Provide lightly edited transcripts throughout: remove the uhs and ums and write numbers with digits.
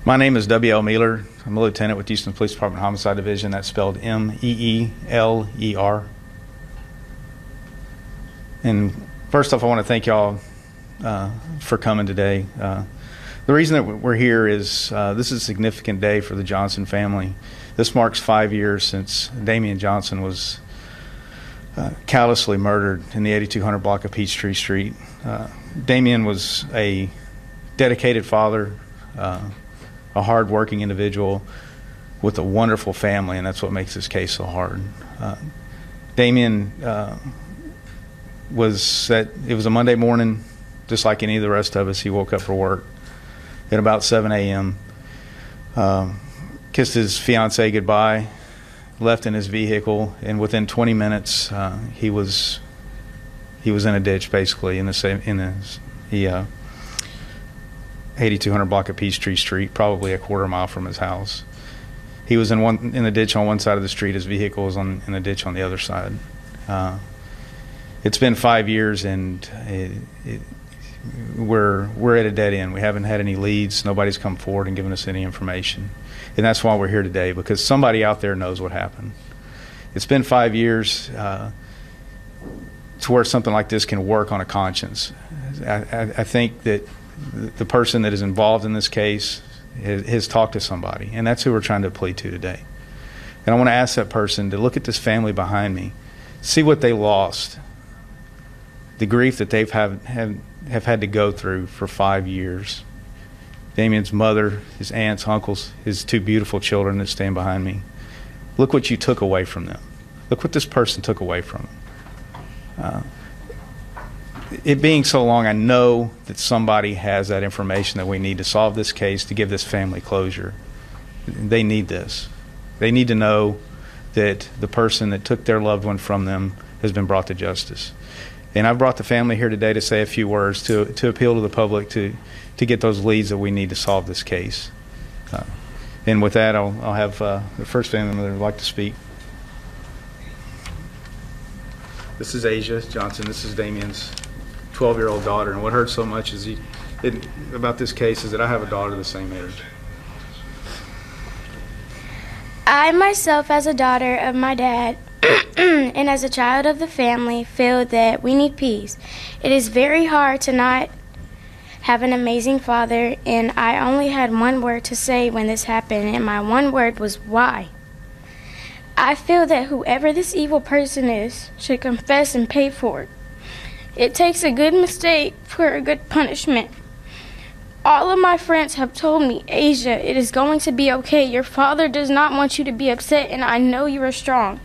My name is W.L. Mealer. I'm a lieutenant with Houston Police Department Homicide Division. That's spelled M-E-E-L-E-R. And first off, I want to thank y'all for coming today. The reason that we're here is this is a significant day for the Johnson family. This marks 5 years since Damian Johnson was callously murdered in the 8200 block of Peachtree Street. Damian was a dedicated father, a hard-working individual with a wonderful family, and that's what makes this case so hard. Damian it was a Monday morning, just like any of the rest of us. He woke up for work at about 7 a.m., kissed his fiancée goodbye, left in his vehicle, and within 20 minutes he was in a ditch, basically in the 8200 block of Peachtree Street, probably a quarter mile from his house. He was in the ditch on one side of the street. His vehicle was in the ditch on the other side. It's been 5 years, and we're at a dead end. We haven't had any leads. Nobody's come forward and given us any information, and that's why we're here today, because somebody out there knows what happened. It's been 5 years to where something like this can work on a conscience. I think that the person that is involved in this case has talked to somebody, and that's who we're trying to plead to today. And I want to ask that person to look at this family behind me, see what they lost, the grief that they've have had to go through for 5 years. Damian's mother, his aunts, uncles, his two beautiful children that stand behind me. Look what you took away from them. Look what this person took away from them. It being so long, I know that somebody has that information that we need to solve this case, to give this family closure. They need this. They need to know that the person that took their loved one from them has been brought to justice. And I've brought the family here today to say a few words, to appeal to the public to get those leads that we need to solve this case. And with that, I'll have the first family member that would like to speak. This is Asia Johnson. This is Damian's 12-year-old daughter, and what hurts so much is about this case is that I have a daughter the same age. I myself, as a daughter of my dad and as a child of the family, feel that we need peace. It is very hard to not have an amazing father, and I only had one word to say when this happened, and my one word was why. I feel that whoever this evil person is should confess and pay for it. It takes a good mistake for a good punishment. All of my friends have told me, Asia, it is going to be okay. Your father does not want you to be upset, and I know you are strong.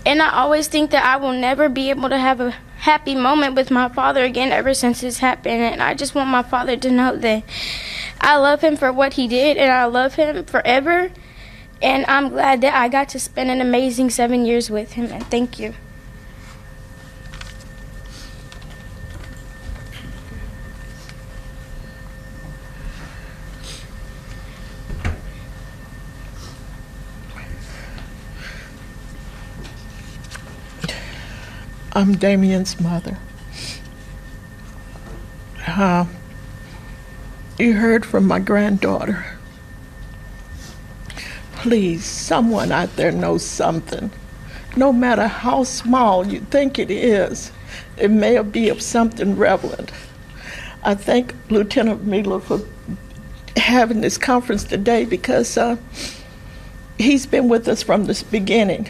And I always think that I will never be able to have a happy moment with my father again ever since this happened. And I just want my father to know that I love him for what he did, and I love him forever. And I'm glad that I got to spend an amazing 7 years with him. And thank you. I'm Damian's mother. You heard from my granddaughter. Please, someone out there knows something. No matter how small you think it is, it may be of something relevant. I thank Lieutenant Miller for having this conference today, because he's been with us from the beginning.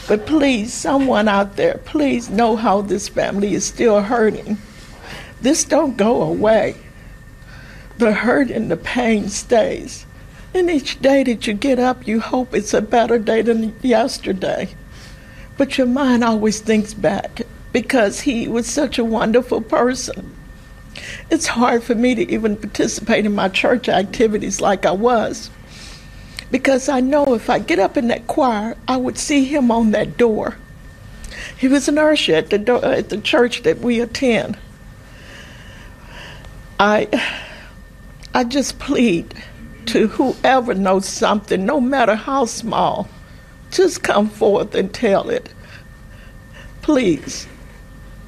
But please, someone out there, please know how this family is still hurting. This don't go away. The hurt and the pain stays. And each day that you get up, you hope it's a better day than yesterday. But your mind always thinks back, because he was such a wonderful person. It's hard for me to even participate in my church activities like I was, because I know if I get up in that choir, I would see him on that door. He was an usher at the church that we attend. I just plead to whoever knows something, no matter how small, just come forth and tell it, please.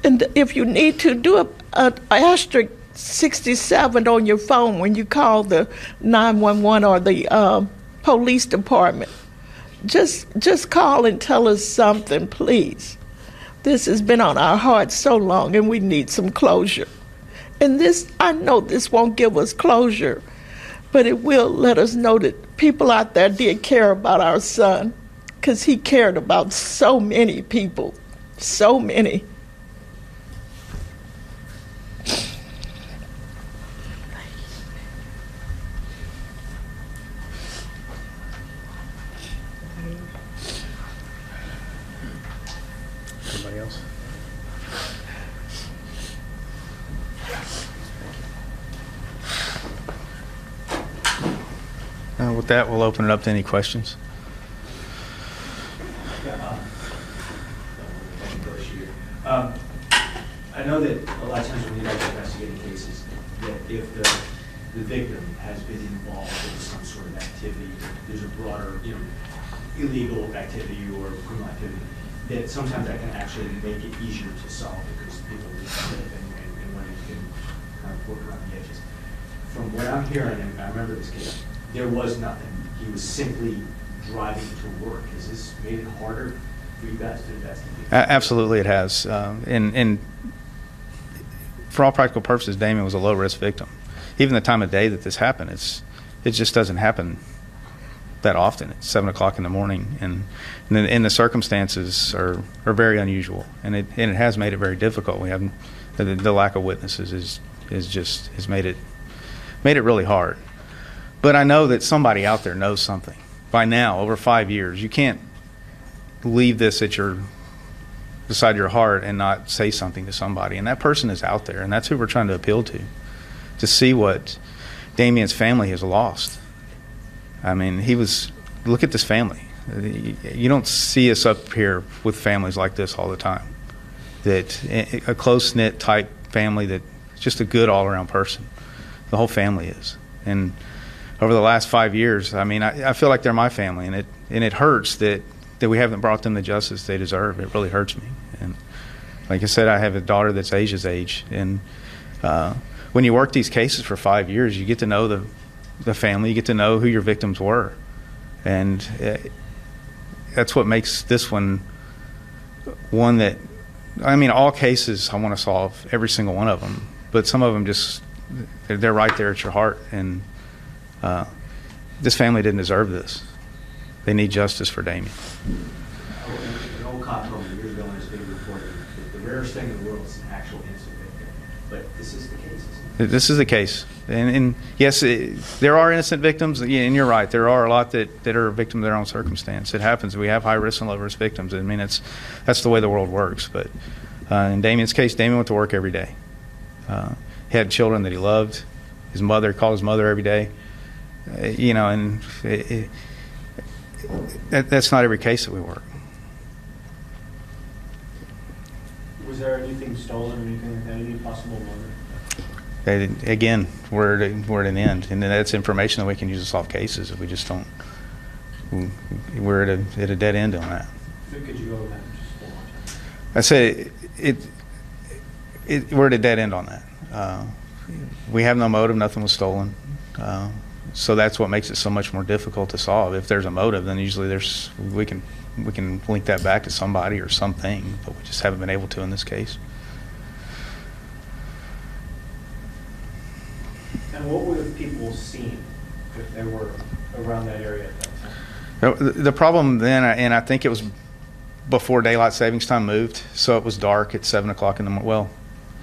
And if you need to, do an asterisk 67 on your phone when you call the 911 or the police department. Just call and tell us something, please. This has been on our hearts so long, and we need some closure. And this, I know this won't give us closure, but it will let us know that people out there did care about our son, because he cared about so many people, so many. Anybody else? With that, we'll open it up to any questions. I know that a lot of times when you guys are investigating cases, that if the victim has been involved in some sort of activity, there's a broader, illegal activity or criminal activity, that sometimes that can actually make it easier to solve because people live and when it can kind of work around the edges. From what I'm hearing, and I remember this case, there was nothing. He was simply driving to work. Has this made it harder for you guys to investigate? Absolutely, it has. And for all practical purposes, Damien was a low-risk victim. Even the time of day that this happened, it just doesn't happen that often. It's 7 o'clock in the morning, and the circumstances are very unusual, and it has made it very difficult. We have the lack of witnesses has made it really hard. But I know that somebody out there knows something. By now, over 5 years, you can't leave this beside your heart and not say something to somebody. And that person is out there, and that's who we're trying to appeal to see what Damien's family has lost. I mean, look at this family. You don't see us up here with families like this all the time. That a close-knit type family that's just a good all-around person. The whole family is. And over the last 5 years, I mean, I feel like they're my family, and it hurts that we haven't brought them the justice they deserve. It really hurts me. And like I said, I have a daughter that's Asia's age, and when you work these cases for 5 years, you get to know the family, you get to know who your victims were, and that's what makes this one that, I mean, all cases I want to solve, every single one of them, but some of them just, they're right there at your heart, and this family didn't deserve this. They need justice for Damien. An old cop told me years ago in his big report that the rarest thing in the world is an actual innocent victim. But this is the case, isn't it? This is the case. And yes, there are innocent victims, and you're right. There are a lot that are victims of their own circumstance. It happens. We have high-risk and low-risk victims. I mean, that's the way the world works. But in Damien's case, Damien went to work every day. He had children that he loved. His mother, called his mother every day. And that's not every case that we work. Was there anything stolen or anything like that? Any possible motive? Again, we're at an end, and that's information that we can use to solve cases. If we just don't, we're at a dead end on that. Could you go over that just one more time? I say we're at a dead end on that. We have no motive. Nothing was stolen. So that's what makes it so much more difficult to solve. If there's a motive, then usually we can link that back to somebody or something, but we just haven't been able to in this case. And what would have people seen if they were around that area at that time? The problem then, and I think it was before daylight savings time moved, so it was dark at 7 o'clock in the morning. Well,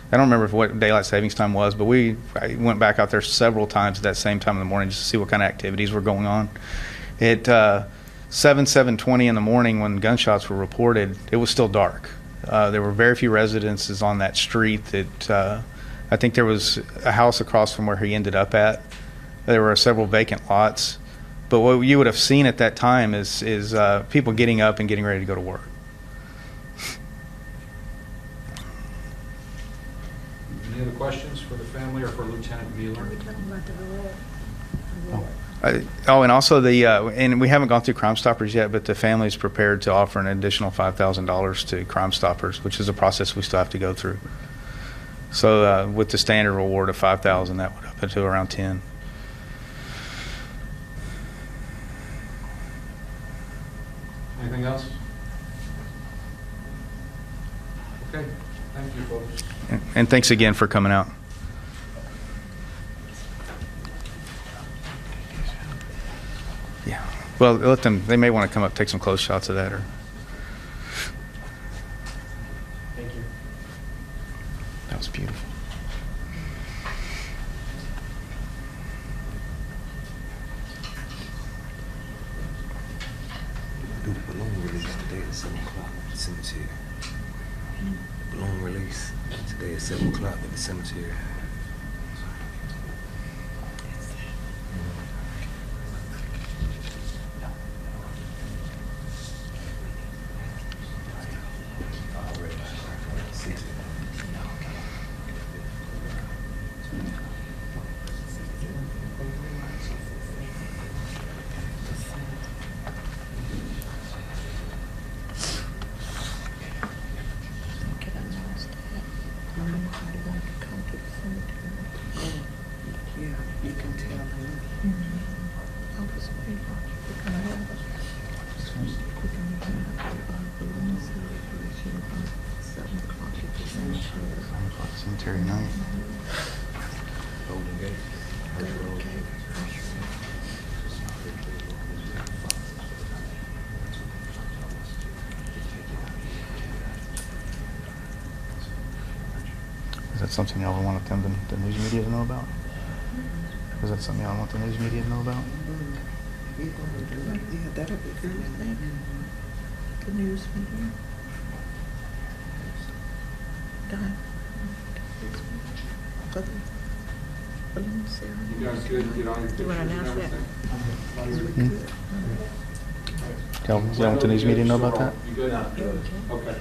I don't remember what daylight savings time was, but I went back out there several times at that same time in the morning just to see what kind of activities were going on. At 7:20 in the morning, when gunshots were reported, it was still dark. There were very few residences on that street. That I think there was a house across from where he ended up at. There were several vacant lots. But what you would have seen at that time is people getting up and getting ready to go to work. Any other questions for the family or for Lieutenant Mueller? And also and we haven't gone through Crime Stoppers yet, but the family is prepared to offer an additional $5,000 to Crime Stoppers, which is a process we still have to go through. So with the standard reward of 5,000, that would up it to around 10. Anything else? Okay, thank you, folks. And thanks again for coming out. Yeah. Well, let them. They may want to come up, take some close shots of that, or. Thank you. That was beautiful. Do the balloon release today at 7 o'clock at the cemetery. Balloon release today at 7 o'clock at the cemetery. Yeah, you can tell him. I was waiting. We're gonna have balloon celebration at 7 o'clock at the cemetery. 7 o'clock cemetery night. Golden Gate. Golden Gate. Is that something y'all want them, the news media to know about? Is that something y'all want the news media to know about? Yeah, that'll be good. The news media. Done. For the balloon ceremony. You guys good? Get on your pictures wanna and announce that? everything? Good. Y'all want the news media to know about that? You good? Okay.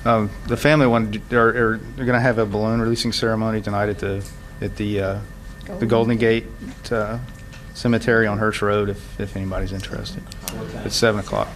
The family they're going to have a balloon releasing ceremony tonight at the Golden Gate Cemetery on Hirsch Road. If anybody's interested, it's 7 o'clock.